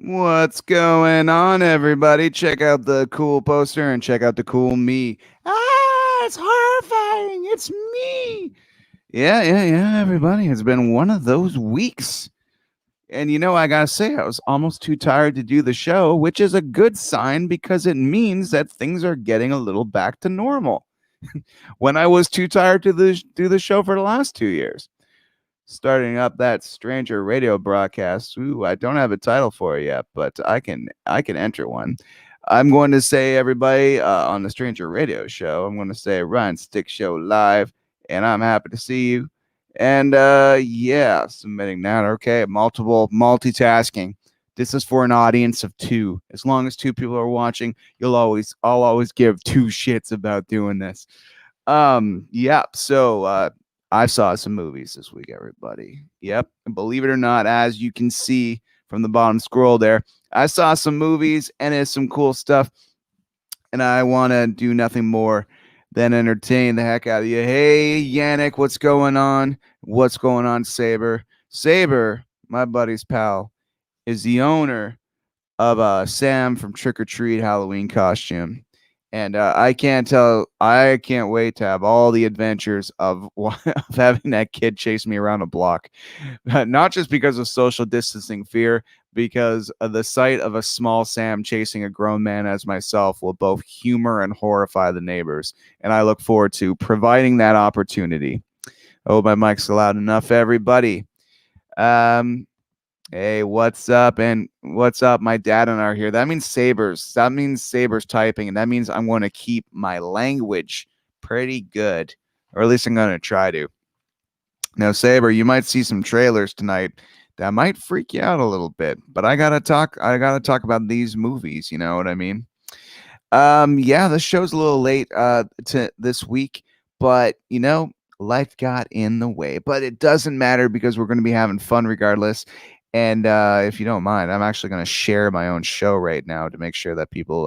What's going on, everybody? Check out the cool poster and check out the cool me. It's horrifying. It's me. Yeah, everybody. It's been one of those weeks. And I gotta say, I was almost too tired to do the show, which is a good sign because it means that things are getting a little back to normal. When I was too tired to do the show for the last 2 years. Starting up that stranger radio broadcast. Ooh, I don't have a title for it yet, but I can enter one. I'm going to say everybody on the stranger radio show. I'm going to say Ryan Stick Show live, and I'm happy to see you. And yeah, submitting that. Okay, multiple multitasking. This is for an audience of two. As long as two people are watching, I'll always give two shits about doing this. Yeah. So I saw some movies this week, everybody. Yep. And believe it or not, as you can see from the bottom scroll there, I saw some movies and it's some cool stuff. And I want to do nothing more than entertain the heck out of you. Hey, Yannick, what's going on? What's going on, Saber? Saber, my buddy's pal, is the owner of Sam from Trick or Treat Halloween costume. And I can't wait to have all the adventures of having that kid chase me around a block. Not just because of social distancing fear, because the sight of a small Sam chasing a grown man as myself will both humor and horrify the neighbors. And I look forward to providing that opportunity. I hope my mic's loud enough, everybody. Um, Hey, what's up? And what's up? My dad and I are here. That means Sabers. That means Sabers typing, and that means I'm going to keep my language pretty good, or at least I'm going to try to. Now, Saber, you might see some trailers tonight that might freak you out a little bit, but I gotta talk. I gotta talk about these movies. You know what I mean? Yeah, the show's a little late to this week, but life got in the way. But it doesn't matter because we're going to be having fun regardless. And if you don't mind, I'm actually going to share my own show right now to make sure that people,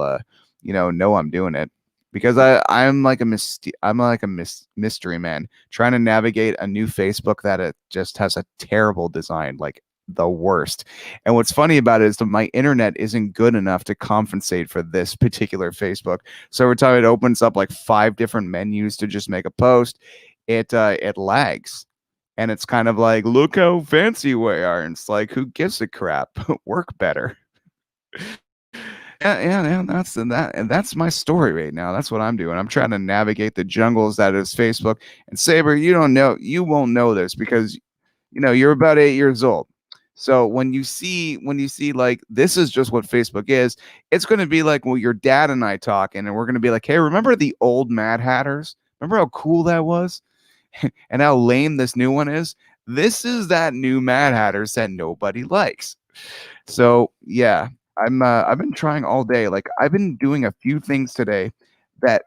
know I'm doing it. Because I'm like a mystery man trying to navigate a new Facebook that it just has a terrible design, like the worst. And what's funny about it is that my internet isn't good enough to compensate for this particular Facebook. So every time it opens up like 5 different menus to just make a post, it lags. And it's kind of like, look how fancy we are. And it's like, who gives a crap? Work better. Yeah, and that's my story right now. That's what I'm doing. I'm trying to navigate the jungles that is Facebook. And Saber, you won't know this because you're about 8 years old. So when you see like this is just what Facebook is, it's going to be like, well, your dad and I talking, and we're going to be like, hey, remember the old Mad Hatters? Remember how cool that was, and how lame this new one is? This is that new Mad Hatters that nobody likes. So yeah, I've been trying all day. Like I've been doing a few things today that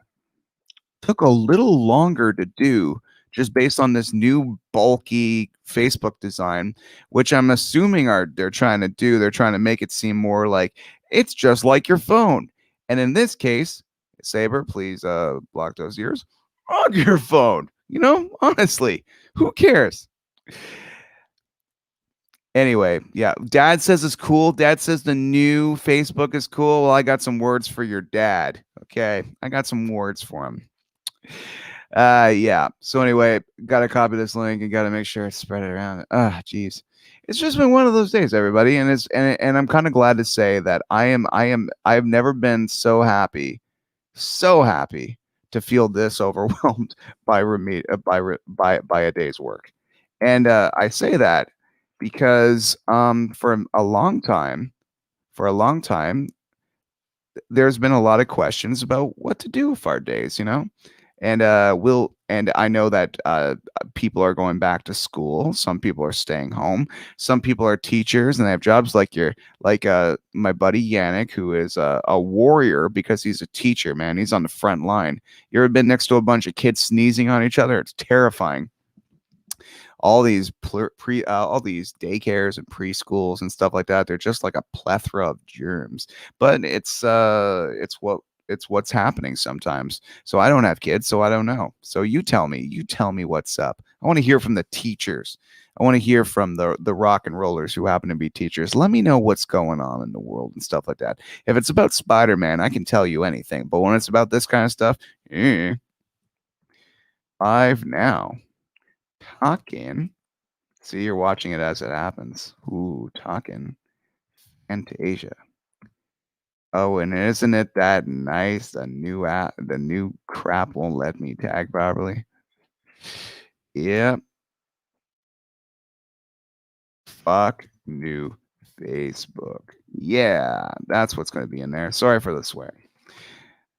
took a little longer to do just based on this new bulky Facebook design, which I'm assuming they're trying to do. They're trying to make it seem more like it's just like your phone. And in this case, Saber, please block those ears on your phone. Honestly, who cares? Anyway, yeah, dad says it's cool. Dad says the new Facebook is cool. Well, I got some words for your dad. Okay. I got some words for him. Yeah. So anyway, gotta copy this link and gotta make sure it's spread it around. Geez. It's just been one of those days, everybody, and I'm kind of glad to say that I've never been so happy to feel this overwhelmed by a day's work. And I say that because for a long time, there's been a lot of questions about what to do with our days. And I know that people are going back to school. Some people are staying home. Some people are teachers and they have jobs like my buddy Yannick, who is a warrior because he's a teacher. Man, he's on the front line. You ever been next to a bunch of kids sneezing on each other? It's terrifying. All these daycares and preschools and stuff like that, they're just like a plethora of germs. But it's it's what's happening sometimes. So I don't have kids, so I don't know. So you tell me what's up. I want to hear from the teachers. I want to hear from the rock and rollers who happen to be teachers. Let me know what's going on in the world and stuff like that. If it's about Spider-Man, I can tell you anything. But when it's about this kind of stuff, I've now talking. See, you're watching it as it happens. Ooh, talking. Fantasia. Oh, and isn't it that nice? The new crap won't let me tag properly. Yep. Fuck new Facebook. Yeah, that's what's going to be in there. Sorry for the swearing.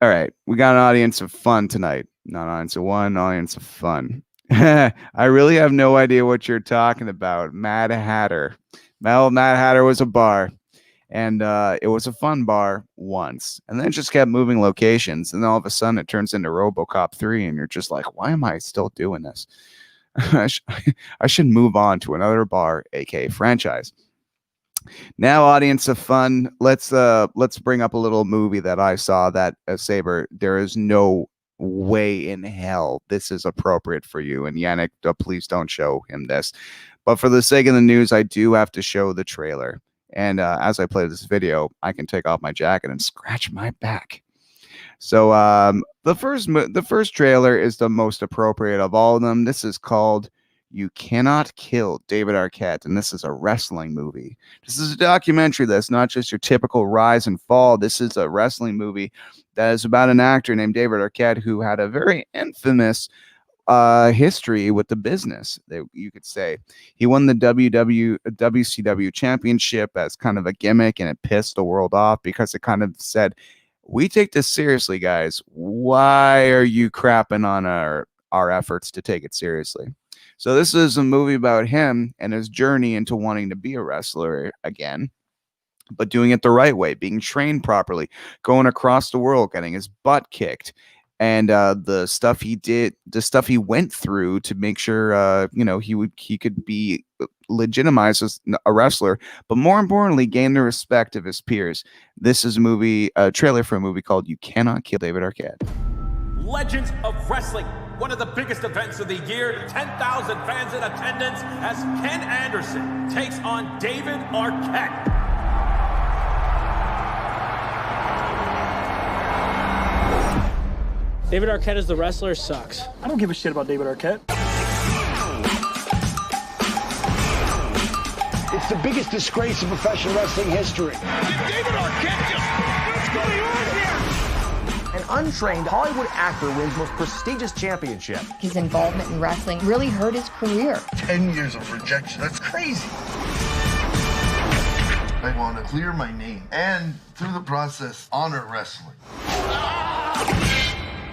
All right, we got an audience of fun tonight. Not an audience of one, an audience of fun. I really have no idea what you're talking about. Mad Hatter. Well, Mad Hatter was a bar. And it was a fun bar once. And then it just kept moving locations. And then all of a sudden it turns into RoboCop 3. And you're just like, why am I still doing this? I should move on to another bar, aka franchise. Now, audience of fun, let's bring up a little movie that I saw that Saber, there is no way in hell this is appropriate for you. And Yannick, please don't show him this. But for the sake of the news, I do have to show the trailer. And as I play this video, I can take off my jacket and scratch my back. So the first trailer is the most appropriate of all of them. This is called You Cannot Kill David Arquette, and this is a wrestling movie. This is a documentary that's not just your typical rise and fall. This is a wrestling movie that is about an actor named David Arquette who had a very infamous history with the business, that you could say. He won the WCW championship as kind of a gimmick, and it pissed the world off because it kind of said, we take this seriously, guys. Why are you crapping on our efforts to take it seriously? So this is a movie about him and his journey into wanting to be a wrestler again, but doing it the right way, being trained properly, going across the world, getting his butt kicked, and the stuff he did, the stuff he went through to make sure he could be legitimized as a wrestler, but more importantly, gain the respect of his peers. This is a trailer for a movie called You Cannot Kill David Arquette. Legends of Wrestling, one of the biggest events of the year, 10,000 fans in attendance as Ken Anderson takes on David Arquette. David Arquette as the wrestler sucks. I don't give a shit about David Arquette. It's the biggest disgrace in professional wrestling history. Did David Arquette just... What's going on here? An untrained Hollywood actor wins most prestigious championship. His involvement in wrestling really hurt his career. 10 years of rejection. That's crazy. I want to clear my name and, through the process, honor wrestling.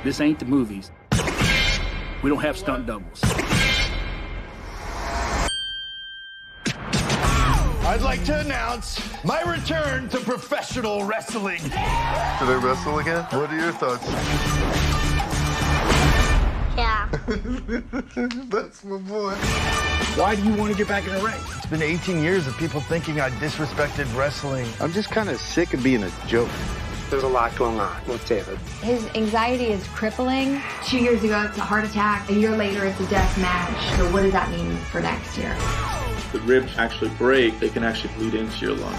This ain't the movies. We don't have stunt doubles. I'd like to announce my return to professional wrestling. Should I wrestle again? What are your thoughts? Yeah. That's my boy. Why do you want to get back in the ring? It's been 18 years of people thinking I disrespected wrestling. I'm just kind of sick of being a joke. There's a lot going on with David. His anxiety is crippling. 2 years ago, it's a heart attack. A year later, it's a death match. So what does that mean for next year? The ribs actually break, they can actually bleed into your lungs.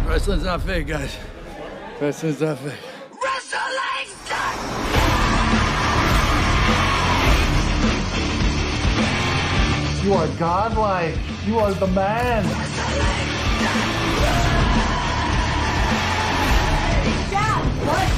Wrestling's not fake, guys. Wrestling's not fake. Wrestling's done! You are godlike. You are the man. Dad, what?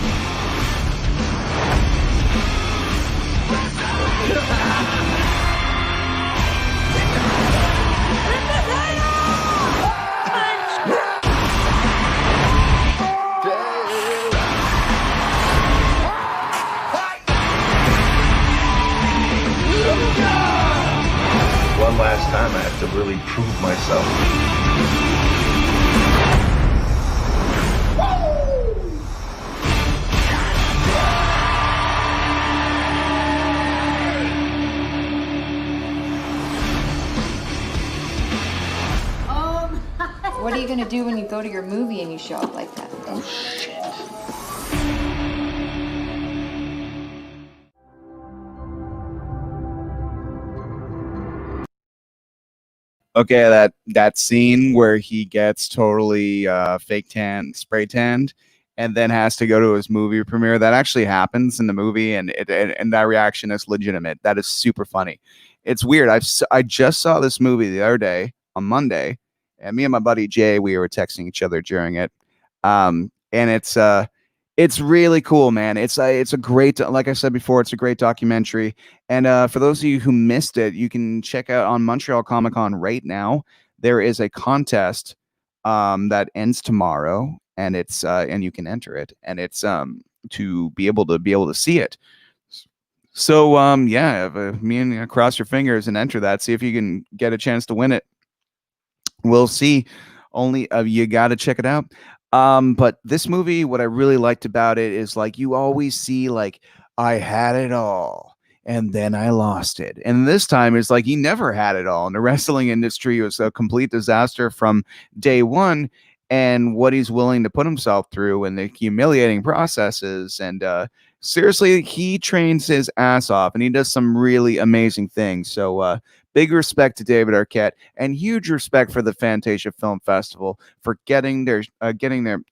One last time, I have to really prove myself. What are you going to do when you go to your movie and you show up like that? Oh, shit. Okay, that scene where he gets totally spray tanned, and then has to go to his movie premiere. That actually happens in the movie, and and that reaction is legitimate. That is super funny. It's weird. I just saw this movie the other day on Monday, and me and my buddy Jay, we were texting each other during it. And it's really cool, man. It's a great, like I said before, it's a great documentary. And for those of you who missed it, you can check out on Montreal Comic Con right now. There is a contest that ends tomorrow, and it's and you can enter it, and it's to be able to see it. So yeah, me and cross your fingers and enter that. See if you can get a chance to win it. We'll see. Only you got to check it out. But this movie, what I really liked about it is like you always see like I had it all and then I lost it. And this time it's like he never had it all. And the wrestling industry was a complete disaster from day one. And what he's willing to put himself through and the humiliating processes. And seriously, he trains his ass off and he does some really amazing things. So big respect to David Arquette and huge respect for the Fantasia Film Festival for getting their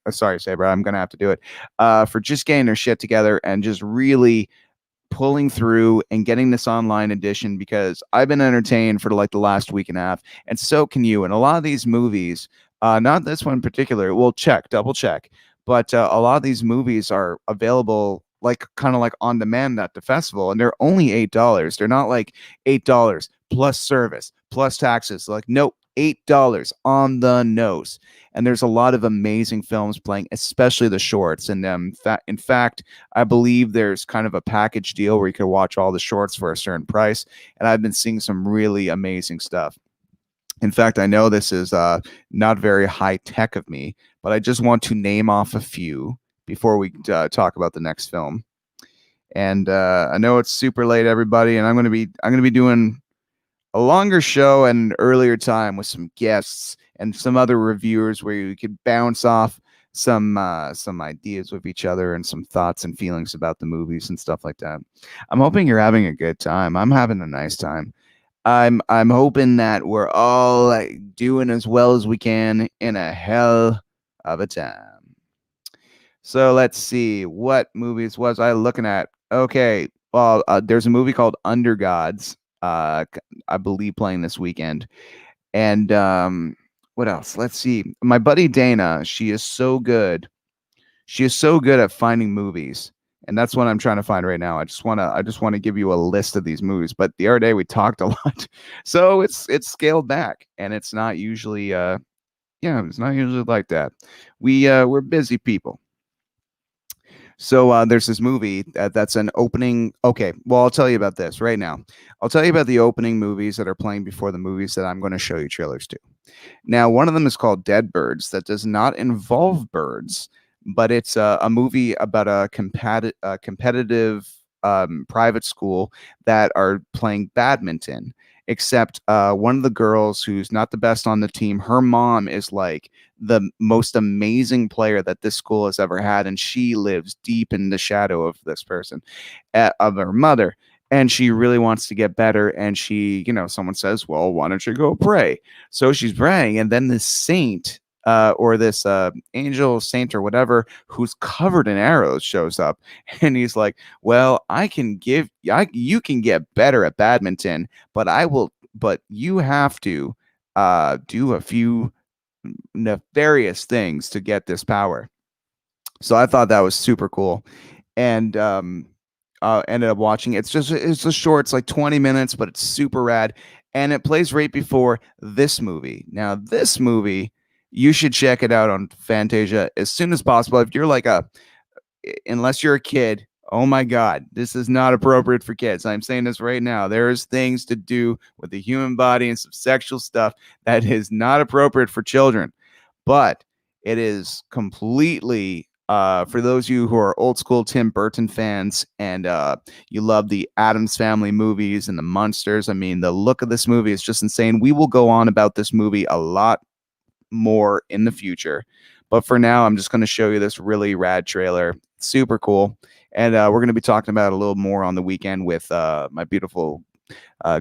sorry, Saber, I'm gonna have to do it. For just getting their shit together and just really pulling through and getting this online edition, because I've been entertained for like the last week and a half, and so can you. And a lot of these movies, not this one in particular, we'll double check, but a lot of these movies are available like kind of like on demand at the festival, and they're only $8. They're not like $8 plus service plus taxes. Like, nope, $8 on the nose. And there's a lot of amazing films playing, especially the shorts. And in fact, I believe there's kind of a package deal where you can watch all the shorts for a certain price. And I've been seeing some really amazing stuff. In fact, I know this is not very high tech of me, but I just want to name off a few before we talk about the next film. And I know it's super late, everybody, and I'm going to be doing a longer show at an earlier time with some guests and some other reviewers where you could bounce off some ideas with each other and some thoughts and feelings about the movies and stuff like that. I'm hoping you're having a good time. I'm having a nice time. I'm hoping that we're all like, doing as well as we can in a hell of a time. So let's see, what movies was I looking at? Okay, well, there's a movie called Under Gods, I believe playing this weekend. And what else? Let's see. My buddy Dana, she is so good. She is so good at finding movies. And that's what I'm trying to find right now. I just want to give you a list of these movies. But the other day we talked a lot. So it's scaled back, and it's not usually it's not usually like that. We're busy people. So there's this movie that's an opening. Okay, well, I'll tell you about this right now. I'll tell you about the opening movies that are playing before the movies that I'm going to show you trailers to. Now, one of them is called Dead Birds. That does not involve birds, but it's a movie about a competitive private school that are playing badminton. Except one of the girls who's not the best on the team, her mom is like the most amazing player that this school has ever had, and she lives deep in the shadow of this person, of her mother, and she really wants to get better. And she, someone says, well, why don't you go pray? So she's praying, and then this saint or this angel saint or whatever who's covered in arrows shows up, and he's like, well, you can get better at badminton, but you have to do a few nefarious things to get this power. So I thought that was super cool, and ended up watching it. It's a short, it's like 20 minutes, but it's super rad, and it plays right before this movie. Now this movie, you should check it out on Fantasia as soon as possible. If you're like unless you're a kid, oh my God, this is not appropriate for kids. I'm saying this right now. There's things to do with the human body and some sexual stuff that is not appropriate for children. But it is completely, for those of you who are old school Tim Burton fans and you love the Addams Family movies and the Munsters. I mean, the look of this movie is just insane. We will go on about this movie a lot more in the future, but for now I'm just going to show you this really rad trailer. Super cool, and we're going to be talking about it a little more on the weekend with my beautiful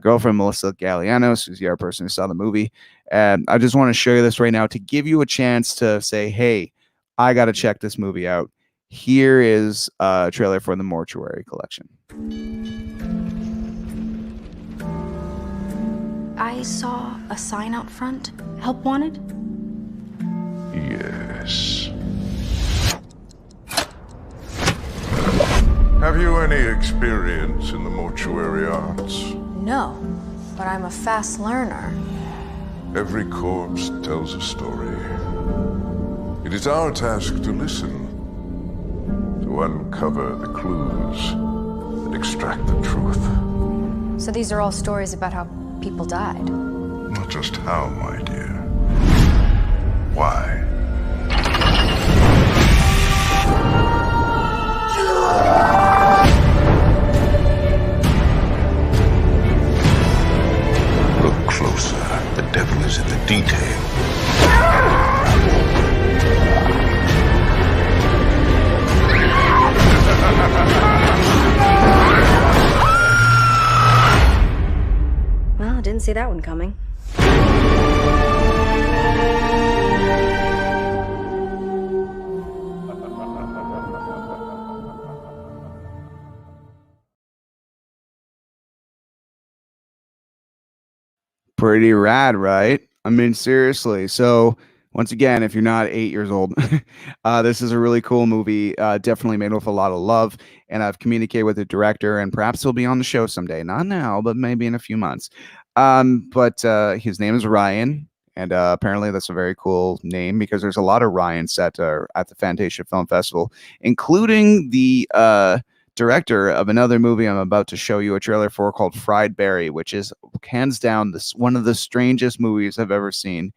girlfriend, Melissa Gallianos, who's the other person who saw the movie. And I just want to show you this right now to give you a chance to say, hey, I got to check this movie out. Here is a trailer for the Mortuary collection. I saw a sign out front. Help wanted? Yes. Have you any experience in the mortuary arts? No, but I'm a fast learner. Every corpse tells a story. It is our task to listen, to uncover the clues, and extract the truth. So these are all stories about how people died? Not just how, my dear. Why? Look closer. The devil is in the detail. Well, I didn't see that one coming. Pretty rad, right? I mean, seriously. So once again, if you're not 8 years old, this is a really cool movie. Definitely made with a lot of love. And I've communicated with the director, and perhaps he'll be on the show someday. Not now, but maybe in a few months. But his name is Ryan. And apparently that's a very cool name because there's a lot of Ryans at the Fantasia Film Festival, including the director of another movie I'm about to show you a trailer for called Fried Berry, which is hands down one of the strangest movies I've ever seen.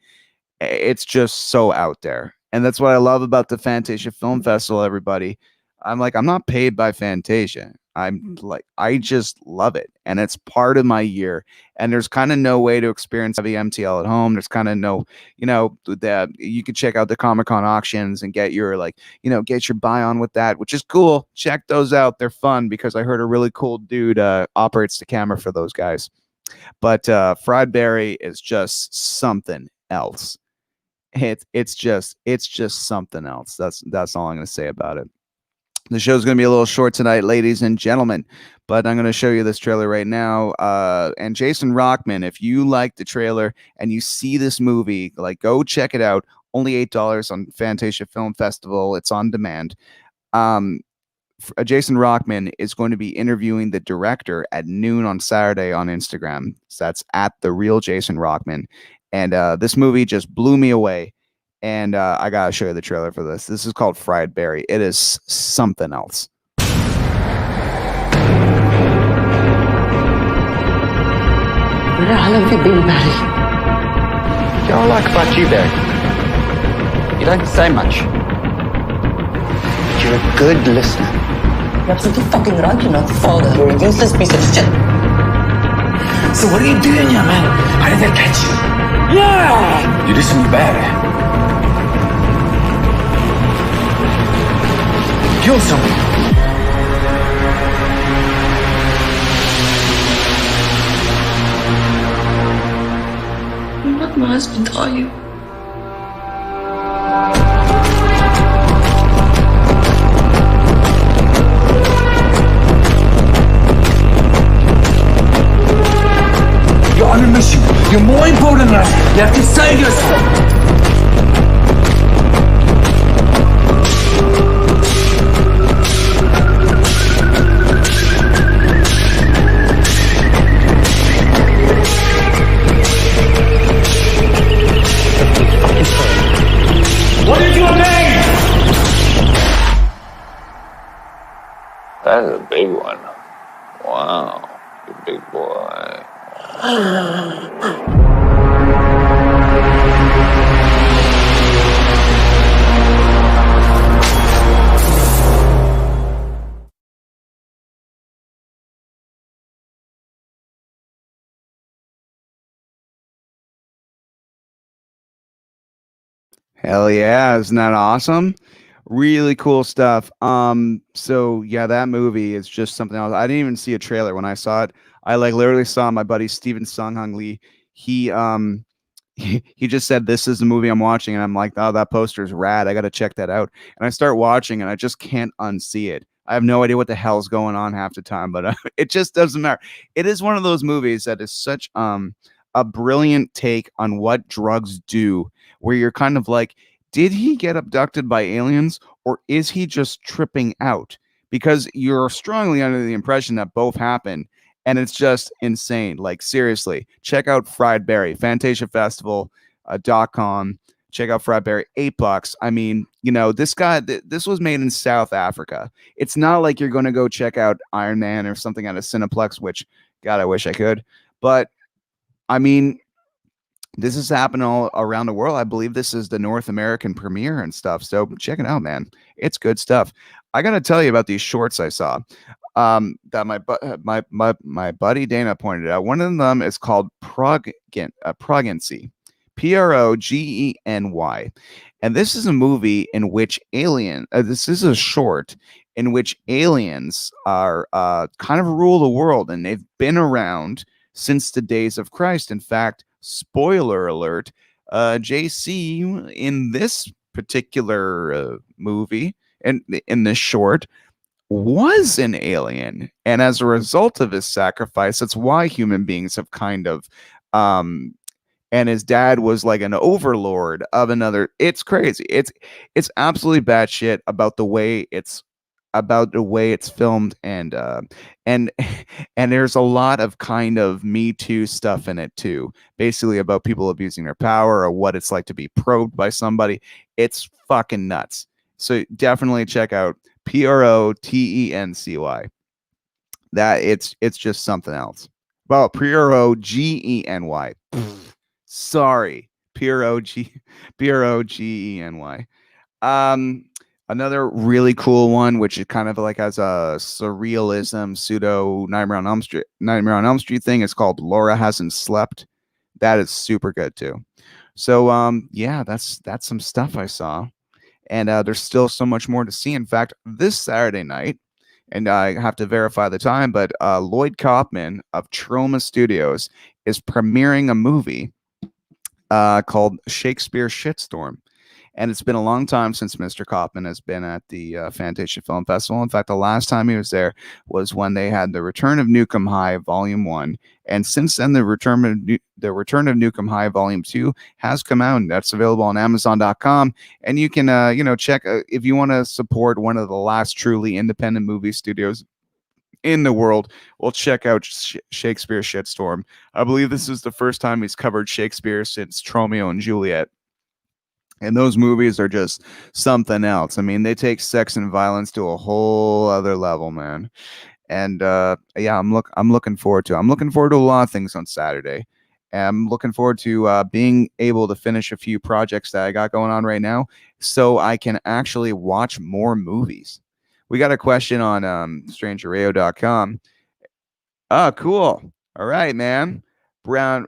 It's just so out there. And that's what I love about the Fantasia Film Festival, everybody. I'm not paid by Fantasia. I just love it. And it's part of my year. And there's kind of no way to experience heavy MTL at home. There's kind of no, that you can check out the Comic-Con auctions and get your get your buy on with that, which is cool. Check those out. They're fun because I heard a really cool dude operates the camera for those guys. But Fried Berry is just something else. It's just something else. That's all I'm going to say about it. The show's going to be a little short tonight, ladies and gentlemen, but I'm going to show you this trailer right now. And Jason Rockman, if you like the trailer and you see this movie, go check it out. Only $8 on Fantasia Film Festival. It's on demand. Jason Rockman is going to be interviewing the director at noon on Saturday on Instagram. So that's at The Real Jason Rockman. And this movie just blew me away. And I gotta show you the trailer for this. This is called Fried Berry. It is something else. Where have you been, Barry? You know what I like about you, Barry? You don't say much. But you're a good listener. You're absolutely fucking right, you're not father. You're a useless piece of shit. So what are you doing here, man? How did they catch you? Yeah! You did something bad. Kill someone. You're not my husband, are you? You're on a mission. You're more important than us. You have to save yourself. What is your name? That's a big one. Wow, you big boy. Hell yeah, isn't that awesome? Really cool stuff. So yeah, that movie is just something else. I didn't even see a trailer when I saw it. I like literally saw my buddy Steven Sung-Hung Lee. He he just said this is the movie I'm watching, and I'm like, oh, that poster is rad. I got to check that out. And I start watching, and I just can't unsee it. I have no idea what the hell's going on half the time, but it just doesn't matter. It is one of those movies that is such a brilliant take on what drugs do, where you're kind of like, did he get abducted by aliens, or is he just tripping out? Because you're strongly under the impression that both happen, and it's just insane. Like, seriously, check out Fried Berry, FantasiaFestival.com. Check out Fried Berry, $8. I mean, you know, this guy, this was made in South Africa. It's not like you're going to go check out Iron Man or something at a Cineplex, which, God, I wish I could. But, I mean, this has happened all around the world. I believe this is the North American premiere and stuff. So check it out, man. It's good stuff. I got to tell you about these shorts I saw that my buddy Dana pointed out. One of them is called Progency, Progeny. And this is a movie in which this is a short in which aliens are kind of rule the world, and they've been around since the days of Christ. In fact, spoiler alert, JC in this particular movie and in this short was an alien, and as a result of his sacrifice, that's why human beings have kind of and his dad was like an overlord of another. It's crazy. It's absolutely batshit about the way it's filmed, and and there's a lot of kind of Me Too stuff in it too, basically about people abusing their power or what it's like to be probed by somebody. It's fucking nuts. So definitely check out Protency. That it's just something else. Well, Progeny. Sorry, Progeny. Another really cool one, which is kind of like has a surrealism, pseudo Nightmare on Elm Street thing. It's called Laura Hasn't Slept. That is super good too. So yeah, that's some stuff I saw, and there's still so much more to see. In fact, this Saturday night, and I have to verify the time, but Lloyd Kaufman of Troma Studios is premiering a movie called Shakespeare Shitstorm. And it's been a long time since Mr. Kaufman has been at the Fantasia Film Festival. In fact, the last time he was there was when they had The Return of Nukem High Volume 1. And since then, The Return of Nukem High Volume 2 has come out, and that's available on Amazon.com. And you can, check if you want to support one of the last truly independent movie studios in the world. Well, check out Shakespeare Shitstorm. I believe this is the first time he's covered Shakespeare since Romeo and Juliet. And those movies are just something else. I mean, they take sex and violence to a whole other level, man. And yeah, I'm looking forward to it. I'm looking forward to a lot of things on Saturday. And I'm looking forward to being able to finish a few projects that I got going on right now, so I can actually watch more movies. We got a question on strangerradio.com. Oh, cool. All right, man. Brown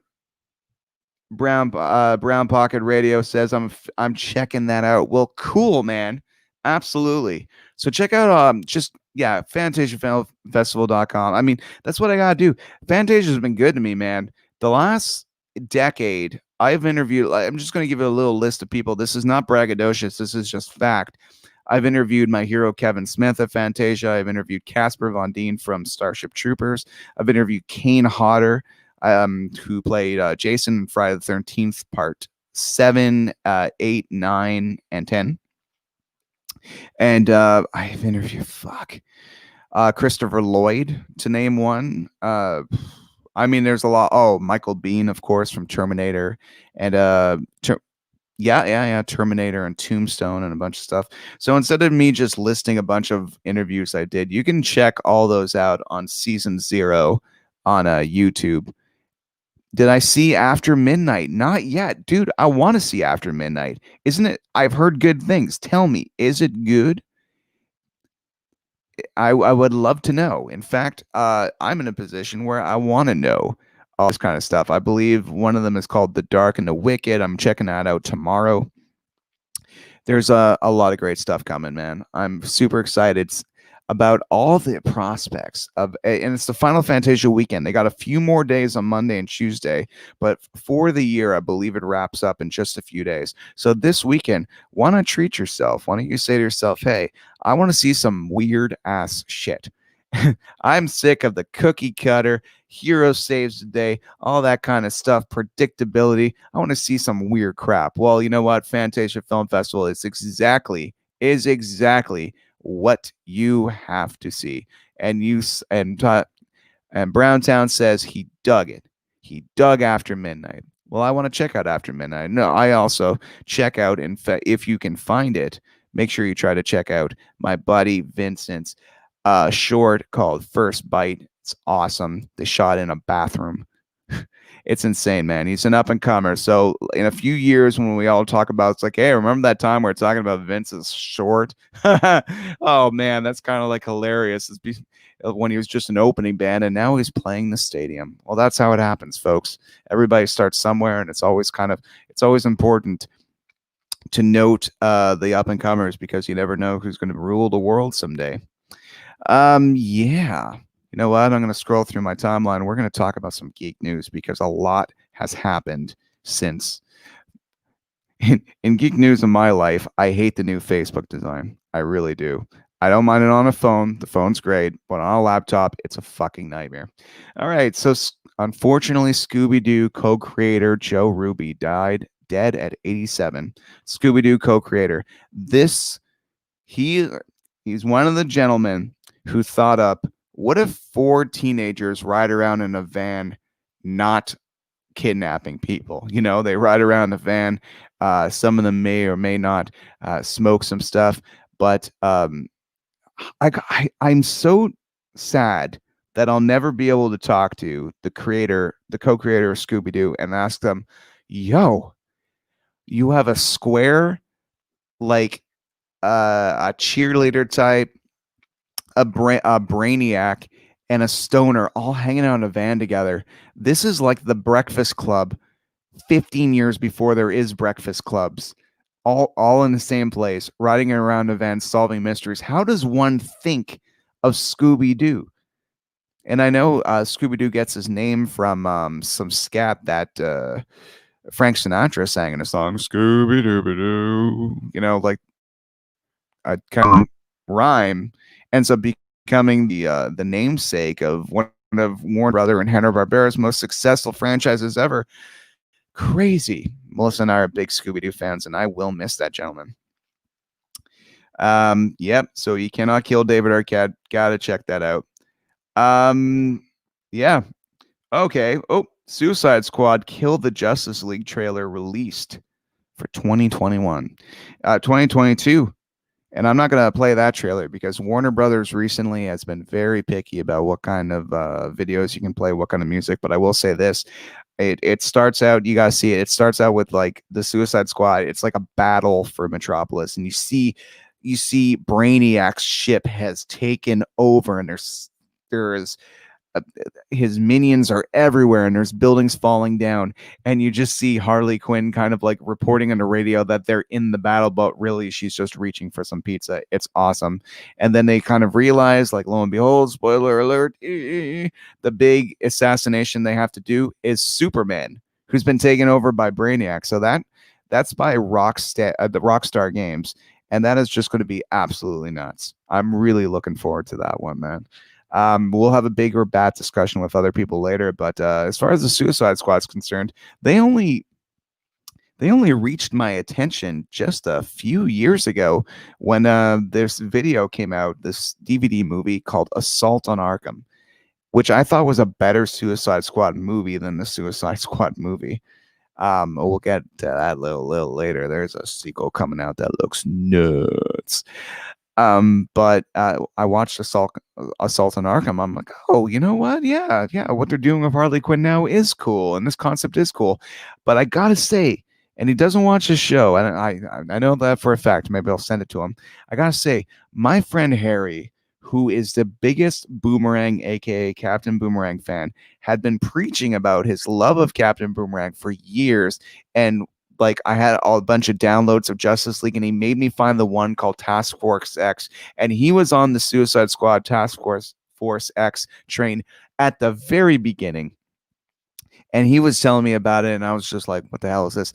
Pocket Radio says I'm checking that out. Well, cool, man. Absolutely. So check out FantasiaFestival.com. I mean, that's what I gotta do. Fantasia has been good to me, man. The last decade, I've interviewed. I'm just gonna give you a little list of people. This is not braggadocious. This is just fact. I've interviewed my hero Kevin Smith of Fantasia. I've interviewed Casper Von Dien from Starship Troopers. I've interviewed Kane Hodder, who played Jason in Friday the 13th, part 7, 8, 9, and 10. And I've interviewed Christopher Lloyd, to name one. I mean, there's a lot. Oh, Michael Biehn, of course, from Terminator, and Terminator and Tombstone and a bunch of stuff. So instead of me just listing a bunch of interviews I did, you can check all those out on season 0 on YouTube. Did I see After Midnight? Not yet. Dude, I want to see After Midnight. Isn't it? I've heard good things. Tell me, is it good? I would love to know. In fact, I'm in a position where I want to know all this kind of stuff. I believe one of them is called The Dark and the Wicked. I'm checking that out tomorrow. There's a lot of great stuff coming, man. I'm super excited. about all the prospects of, and it's the Final Fantasia weekend. They got a few more days on Monday and Tuesday, but for the year, I believe it wraps up in just a few days. So this weekend, why not treat yourself? Why don't you say to yourself, hey, I want to see some weird ass shit. I'm sick of the cookie cutter, hero saves the day, all that kind of stuff, predictability. I want to see some weird crap. Well, you know what? Fantasia Film Festival is exactly what you have to see. And and Browntown says he dug it. He dug After Midnight. Well, I want to check out After Midnight. No, I also check out, if you can find it, make sure you try to check out my buddy Vincent's short called First Bite. It's awesome. They shot in a bathroom. It's insane, man. He's an up and comer. So in a few years, when we all talk about, it's like, hey, remember that time we're talking about Vince's short? Oh man, that's kind of like hilarious. When he was just an opening band, and now he's playing the stadium. Well, that's how it happens, folks. Everybody starts somewhere, and it's always important to note the up and comers, because you never know who's going to rule the world someday. Yeah. You know what? I'm going to scroll through my timeline. We're going to talk about some geek news, because a lot has happened since. In geek news in my life, I hate the new Facebook design. I really do. I don't mind it on a phone. The phone's great, but on a laptop, it's a fucking nightmare. All right. So unfortunately, Scooby-Doo co-creator Joe Ruby died dead at 87. Scooby-Doo co-creator. He's one of the gentlemen who thought up, what if 4 teenagers ride around in a van not kidnapping people? You know, they ride around in the van. Some of them may or may not smoke some stuff. But I'm so sad that I'll never be able to talk to the co-creator of Scooby-Doo and ask them, yo, you have a square, like a cheerleader type, a brainiac, and a stoner all hanging out in a van together. This is like the Breakfast Club 15 years before there is breakfast clubs, all in the same place, riding around events, solving mysteries. How does one think of Scooby-Doo? And I know Scooby-Doo gets his name from some scat that Frank Sinatra sang in a song, Scooby-Dooby-Doo, you know, like a kind of rhyme, ends up becoming the namesake of one of Warner Brother and Hanna-Barbera's most successful franchises ever. Crazy. Melissa and I are big Scooby-Doo fans, and I will miss that gentleman. Yep. So You Cannot Kill David Arquette. Gotta check that out. Yeah. Okay. Oh, Suicide Squad Kill the Justice League trailer released for 2021. 2022. And I'm not going to play that trailer because Warner Brothers recently has been very picky about what kind of videos you can play, what kind of music. But I will say this. It starts out, you guys see it. It starts out with like the Suicide Squad. It's like a battle for Metropolis. And you see Brainiac's ship has taken over, and there's his minions are everywhere, and there's buildings falling down, and you just see Harley Quinn kind of like reporting on the radio that they're in the battle, but really she's just reaching for some pizza. It's awesome. And then they kind of realize, like, lo and behold, spoiler alert, the big assassination they have to do is Superman, who's been taken over by Brainiac. So that's by the Rockstar Games, and that is just going to be absolutely nuts. I'm really looking forward to that one, man. We'll have a bigger bat discussion with other people later, but as far as the Suicide Squad is concerned, they only reached my attention just a few years ago when this video came out, this DVD movie called Assault on Arkham, which I thought was a better Suicide Squad movie than the Suicide Squad movie. We'll get to that a little later. There's a sequel coming out that looks nuts. But I watched Assault on Arkham. I'm like, oh, you know what? Yeah, what they're doing with Harley Quinn now is cool, and this concept is cool. But I gotta say, and he doesn't watch the show, and I know that for a fact. Maybe I'll send it to him. I gotta say, my friend Harry, who is the biggest Boomerang, aka Captain Boomerang fan, had been preaching about his love of Captain Boomerang for years, and like I had a bunch of downloads of Justice League, and he made me find the one called Task Force X, and he was on the Suicide Squad Task Force X train at the very beginning. And he was telling me about it, and I was just like, what the hell is this?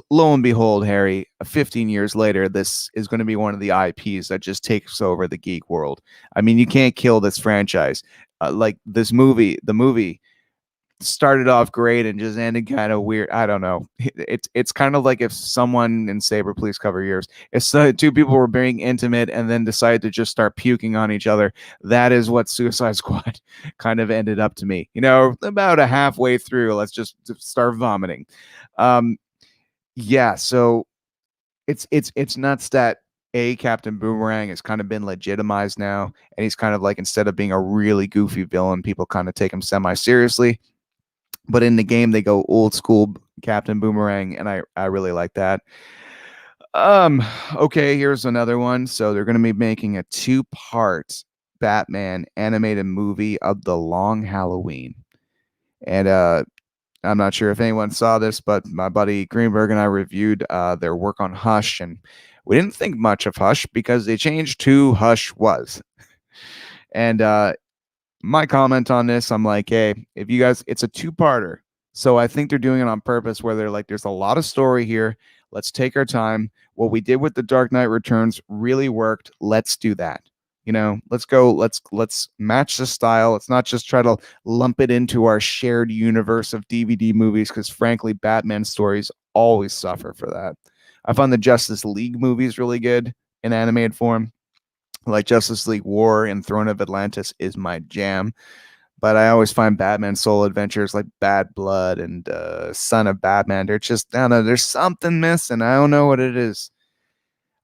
Lo and behold, Harry, 15 years later, this is going to be one of the IPs that just takes over the geek world. I mean, you can't kill this franchise. Like the movie started off great and just ended kind of weird. I don't know. It's kind of like if someone in Saber, please cover yours. If two people were being intimate and then decided to just start puking on each other, that is what Suicide Squad kind of ended up to me. You know, about a halfway through, let's just start vomiting. Yeah. So it's nuts that Captain Boomerang has kind of been legitimized now, and he's kind of like, instead of being a really goofy villain, people kind of take him semi-seriously. But in the game, they go old school Captain Boomerang, and I really like that. Okay, here's another one. So they're going to be making a 2-part Batman animated movie of The Long Halloween. And I'm not sure if anyone saw this, but my buddy Greenberg and I reviewed their work on Hush, and we didn't think much of Hush because they changed who Hush was. And my comment on this, I'm like, hey, if you guys, it's a 2-parter. So I think they're doing it on purpose, where they're like, there's a lot of story here. Let's take our time. What we did with The Dark Knight Returns really worked. Let's do that. You know, let's go. Let's match the style. Let's not just try to lump it into our shared universe of DVD movies, because frankly, Batman stories always suffer for that. I found the Justice League movies really good in animated form. Like Justice League War and Throne of Atlantis is my jam. But I always find Batman solo adventures like Bad Blood and Son of Batman, they're just, I don't know, there's something missing. I don't know what it is.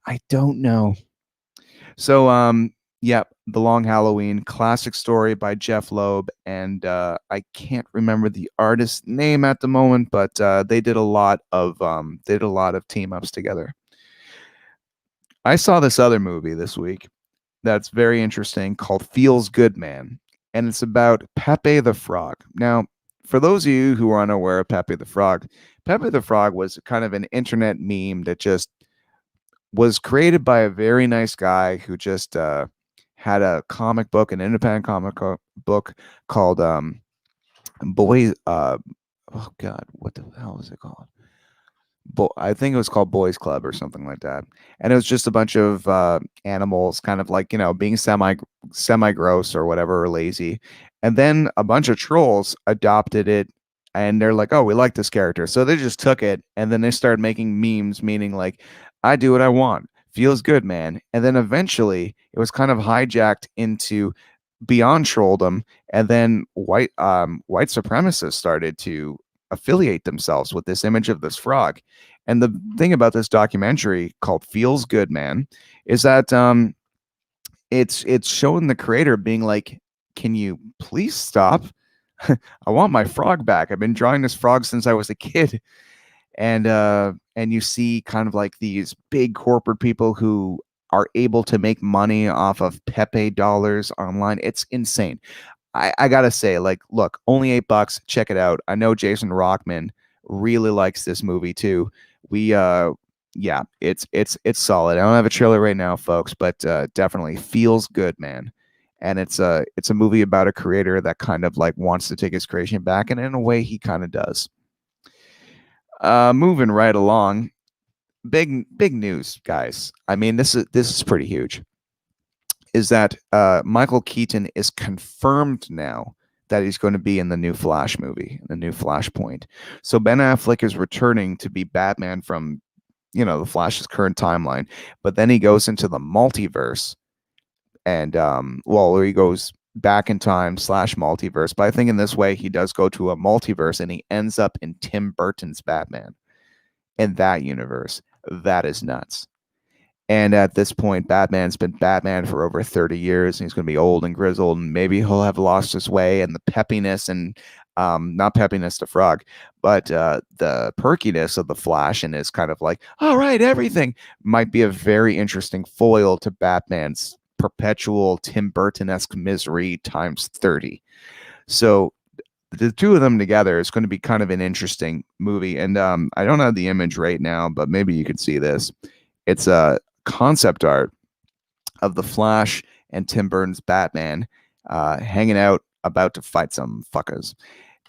I don't know. So, yeah, The Long Halloween, classic story by Jeff Loeb. And I can't remember the artist's name at the moment, but they did a lot of team ups together. I saw this other movie this week that's very interesting called Feels Good Man, and it's about Pepe the Frog. Now, for those of you who are unaware of Pepe the Frog was kind of an internet meme that just was created by a very nice guy who just had a comic book, an independent comic book called Boy. Oh God, what the hell is it called? I think it was called Boys Club or something like that. And it was just a bunch of animals kind of like, you know, being semi gross or whatever, or lazy. And then a bunch of trolls adopted it, and they're like, oh, we like this character. So they just took it, and then they started making memes, meaning like, I do what I want. Feels good, man. And then eventually it was kind of hijacked into beyond trolldom, and then white supremacists started to affiliate themselves with this image of this frog. And the thing about this documentary called Feels Good Man is that it's showing the creator being like, can you please stop? I want my frog back. I've been drawing this frog since I was a kid. And you see kind of like these big corporate people who are able to make money off of Pepe dollars online. It's insane. I gotta say, like, look, only $8. Check it out. I know Jason Rockman really likes this movie too. Yeah, it's solid. I don't have a trailer right now, folks, but definitely Feels Good, man. And it's a movie about a creator that kind of like wants to take his creation back, and in a way, he kind of does. Moving right along, big news, guys. I mean, this is pretty huge. Is that Michael Keaton is confirmed now that he's going to be in the new Flash movie, the new Flashpoint. So Ben Affleck is returning to be Batman from, you know, the Flash's current timeline, but then he goes into the multiverse, and he goes back in time / multiverse. But I think in this way he does go to a multiverse, and he ends up in Tim Burton's Batman in that universe. That is nuts. And at this point, Batman's been Batman for over 30 years, and he's going to be old and grizzled, and maybe he'll have lost his way, and the peppiness and not peppiness to Frog, but the perkiness of the Flash, and is kind of like, all right, everything might be a very interesting foil to Batman's perpetual Tim Burton-esque misery times 30. So the two of them together is going to be kind of an interesting movie. And I don't have the image right now, but maybe you could see this. It's a concept art of the Flash and Tim Burton's Batman hanging out about to fight some fuckers.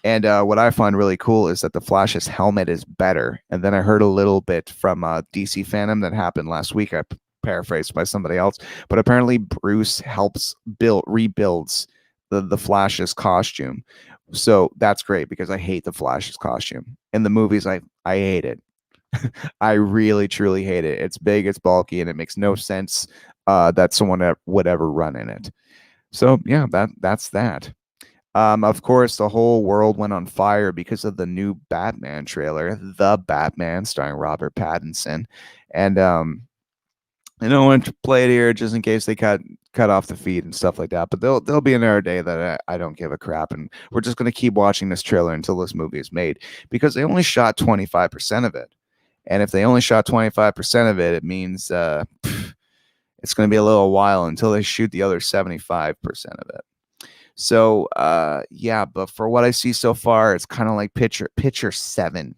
And what I find really cool is that the Flash's helmet is better. And then I heard a little bit from DC Fandom that happened last week. I paraphrased by somebody else, but apparently Bruce helps rebuilds the Flash's costume. So that's great because I hate the Flash's costume. In the movies, I hate it. I really, truly hate it. It's big, it's bulky, and it makes no sense that someone would ever run in it. So yeah, that's that. Of course, the whole world went on fire because of the new Batman trailer, The Batman, starring Robert Pattinson. And I don't want to play it here just in case they cut off the feed and stuff like that. But there'll be another day that I don't give a crap, and we're just gonna keep watching this trailer until this movie is made because they only shot 25% of it. And if they only shot 25% of it, it means it's going to be a little while until they shoot the other 75% of it. So, yeah, but for what I see so far, it's kind of like Picture 7,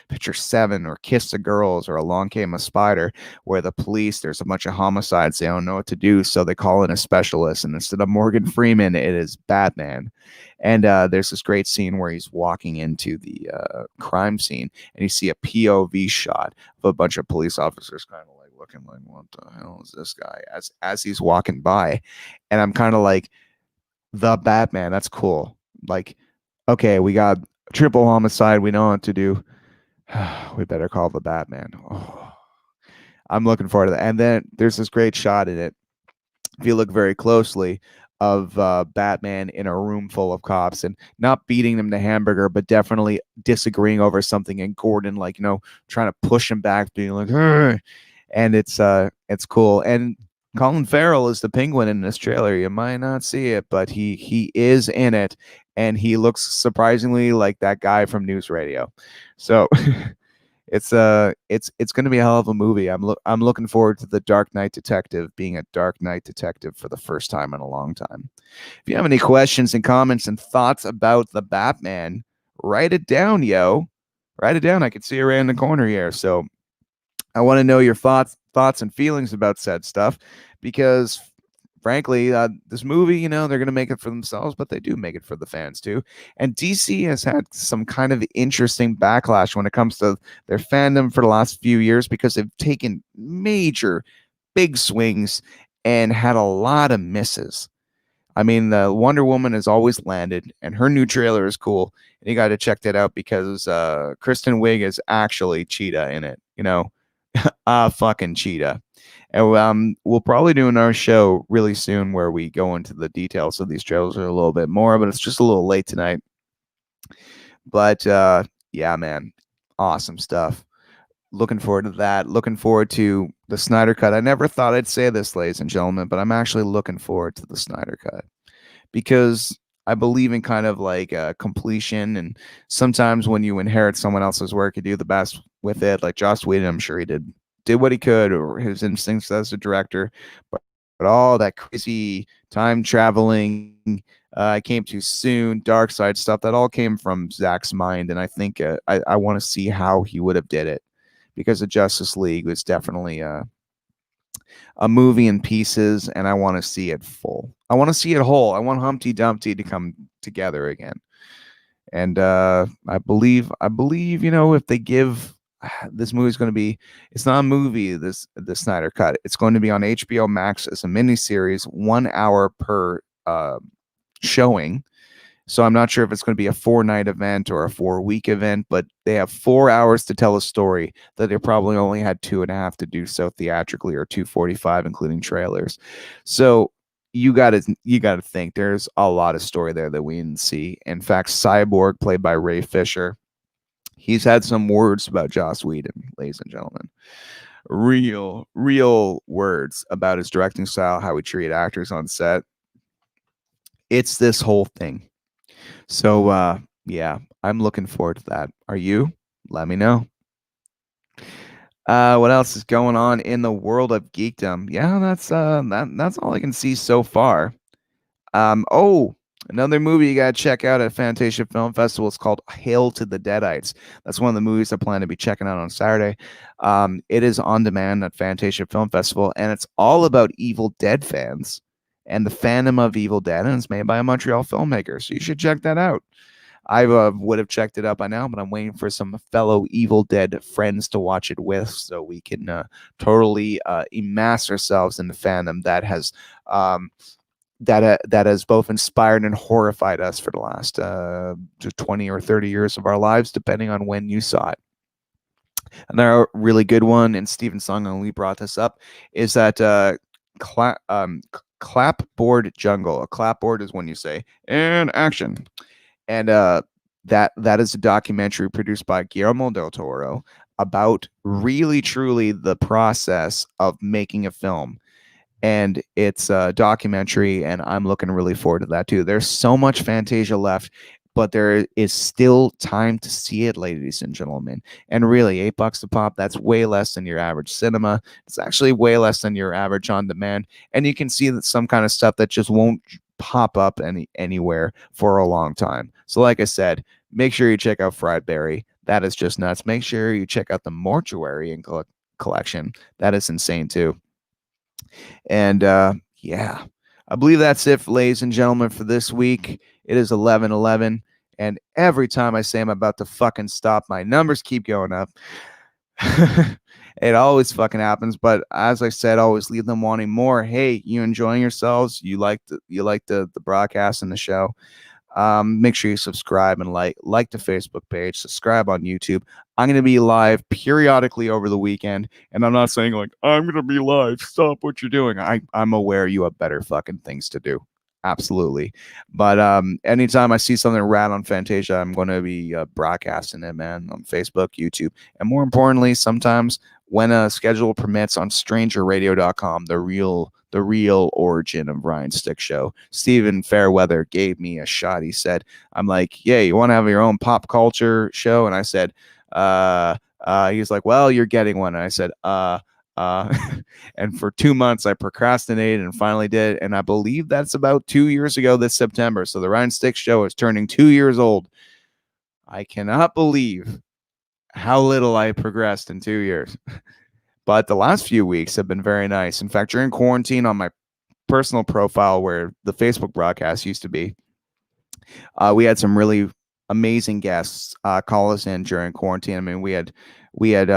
Picture 7 or Kiss the Girls or Along Came a Spider, where the police, there's a bunch of homicides, they don't know what to do, so they call in a specialist, and instead of Morgan Freeman, it is Batman. And there's this great scene where he's walking into the crime scene, and you see a POV shot of a bunch of police officers kind of like looking like, what the hell is this guy, as he's walking by. And I'm kind of like, the Batman, that's cool. Like, okay, we got triple homicide, we know what to do. We better call the Batman. Oh, I'm looking forward to that. And then there's this great shot in it, if you look very closely, of Batman in a room full of cops and not beating them to hamburger, but definitely disagreeing over something, and Gordon trying to push him back, being like, "Argh!" And it's cool. And Colin Farrell is the Penguin in this trailer. You might not see it, but he is in it, and he looks surprisingly like that guy from News Radio. So it's going to be a hell of a movie. I'm looking forward to the Dark Knight Detective being a Dark Knight Detective for the first time in a long time. If you have any questions and comments and thoughts about the Batman, write it down, yo. Write it down. I can see it right in the corner here. So I want to know your thoughts and feelings about said stuff, because frankly, this movie, they're going to make it for themselves, but they do make it for the fans too. And DC has had some kind of interesting backlash when it comes to their fandom for the last few years, because they've taken major big swings and had a lot of misses. I mean, the Wonder Woman has always landed, and her new trailer is cool, and you got to check that out because Kristen Wiig is actually Cheetah in it, fucking Cheetah. And we'll probably do another show really soon where we go into the details of these trailers a little bit more, but it's just a little late tonight. But yeah, man, awesome stuff. Looking forward to that. Looking forward to the Snyder Cut. I never thought I'd say this, ladies and gentlemen, but I'm actually looking forward to the Snyder Cut, because I believe in kind of like completion, and sometimes when you inherit someone else's work, you do the best with it. Like Joss Whedon, I'm sure he did what he could, or his instincts as a director, but all that crazy time traveling, came too soon, dark side stuff, that all came from Zack's mind, and I think I want to see how he would have did it, because the Justice League was definitely a movie in pieces, and I want to see it full. I want to see it whole. I want Humpty Dumpty to come together again. And I believe, if they give this movie is going to be, it's not a movie, the Snyder Cut. It's going to be on HBO Max as a miniseries, 1 hour per showing. So I'm not sure if it's going to be a 4-night event or a 4-week event, but they have 4 hours to tell a story that they probably only had 2.5 to do so theatrically, or 2:45, including trailers. So you got to think there's a lot of story there that we didn't see. In fact, Cyborg, played by Ray Fisher, he's had some words about Joss Whedon, ladies and gentlemen. Real words about his directing style, how he treated actors on set. It's this whole thing. So, yeah, I'm looking forward to that. Are you? Let me know. What else is going on in the world of geekdom? Yeah, that's all I can see so far. Oh, Another movie you got to check out at Fantasia Film Festival is called Hail to the Deadites. That's one of the movies I plan to be checking out on Saturday. It is on demand at Fantasia Film Festival, and it's all about Evil Dead fans and the fandom of Evil Dead, and it's made by a Montreal filmmaker, so you should check that out. I would have checked it out by now, but I'm waiting for some fellow Evil Dead friends to watch it with, so we can totally immerse ourselves in the fandom that has that has both inspired and horrified us for the last 20 or 30 years of our lives, depending on when you saw it. Another really good one, and Stephen Sung only brought this up, is that clapboard jungle. A clapboard is when you say "and action," and that is a documentary produced by Guillermo del Toro about really truly the process of making a film. And it's a documentary, and I'm looking really forward to that too. There's so much Fantasia left, but there is still time to see it, ladies and gentlemen. And really, $8 a pop, that's way less than your average cinema. It's actually way less than your average on demand. And you can see that some kind of stuff that just won't pop up anywhere for a long time. So like I said, make sure you check out Friedberry. That is just nuts. Make sure you check out the Mortuary and collection. That is insane too. And yeah, I believe that's it, ladies and gentlemen, for this week. It is 11:11, and every time I say I'm about to fucking stop, my numbers keep going up. It always fucking happens, but as I said, always leave them wanting more. Hey, you enjoying yourselves? You like the broadcast and the show? Make sure you subscribe and like the Facebook page, subscribe on YouTube. I'm going to be live periodically over the weekend, and I'm not saying like I'm going to be live, stop what you're doing. I'm aware you have better fucking things to do. Absolutely. But anytime I see something rad on Fantasia, I'm going to be broadcasting it, man, on Facebook, YouTube, and more importantly, sometimes when a schedule permits, on strangerradio.com, the real origin of Ryan Stick Show. Stephen Fairweather gave me a shot. He said, I'm like, yeah, you want to have your own pop culture show? And I said, he was like, well, you're getting one. And I said, and for 2 months I procrastinated and finally did. And I believe that's about 2 years ago this September. So the Ryan Stick Show is turning 2 years old. I cannot believe how little I progressed in 2 years. But the last few weeks have been very nice. In fact, during quarantine, on my personal profile where the Facebook broadcast used to be, we had some really amazing guests call us in during quarantine. I mean, we had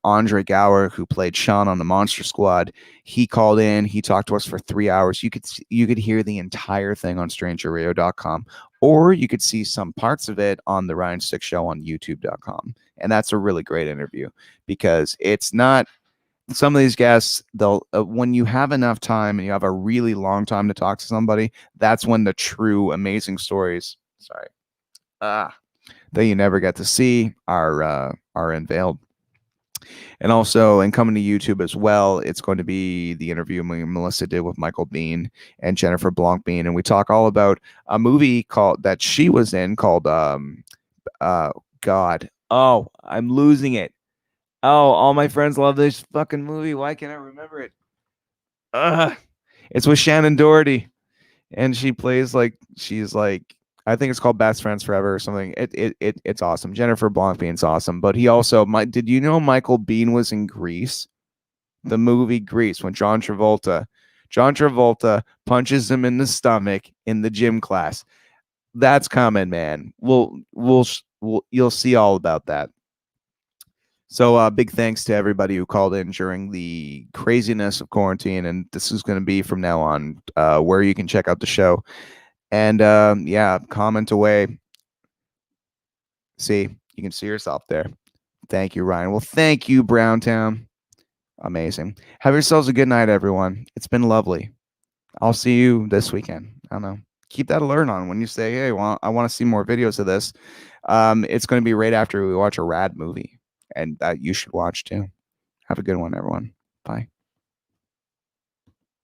Andre Gower, who played Sean on the Monster Squad. He called in. He talked to us for 3 hours. You could hear the entire thing on strangerradio.com, or you could see some parts of it on the Ryan Stick Show on youtube.com. And that's a really great interview, because it's not some of these guests, they'll when you have enough time and you have a really long time to talk to somebody, that's when the true amazing stories that you never get to see are unveiled. And also, and coming to YouTube as well, it's going to be the interview Melissa did with Michael Bean and Jennifer Blancbean, and we talk all about a movie that she was in called God. Oh, I'm losing it. Oh, all my friends love this fucking movie. Why can't I remember it? It's with Shannon Doherty, and she plays she's I think it's called Best Friends Forever or something. It's awesome. Jennifer Blancbean's awesome, but he also did you know Michael Bean was in Grease? The movie Grease, when John Travolta punches him in the stomach in the gym class. That's coming, man. You'll see all about that. So big thanks to everybody who called in during the craziness of quarantine, and this is going to be from now on where you can check out the show. And yeah, comment away. See, you can see yourself there. Thank you, Ryan. Well, thank you, Browntown. Amazing. Have yourselves a good night, everyone. It's been lovely. I'll see you this weekend. I don't know. Keep that alert on when you say, hey, well, I want to see more videos of this. It's going to be right after we watch a rad movie, and that you should watch too. Have a good one, everyone. Bye.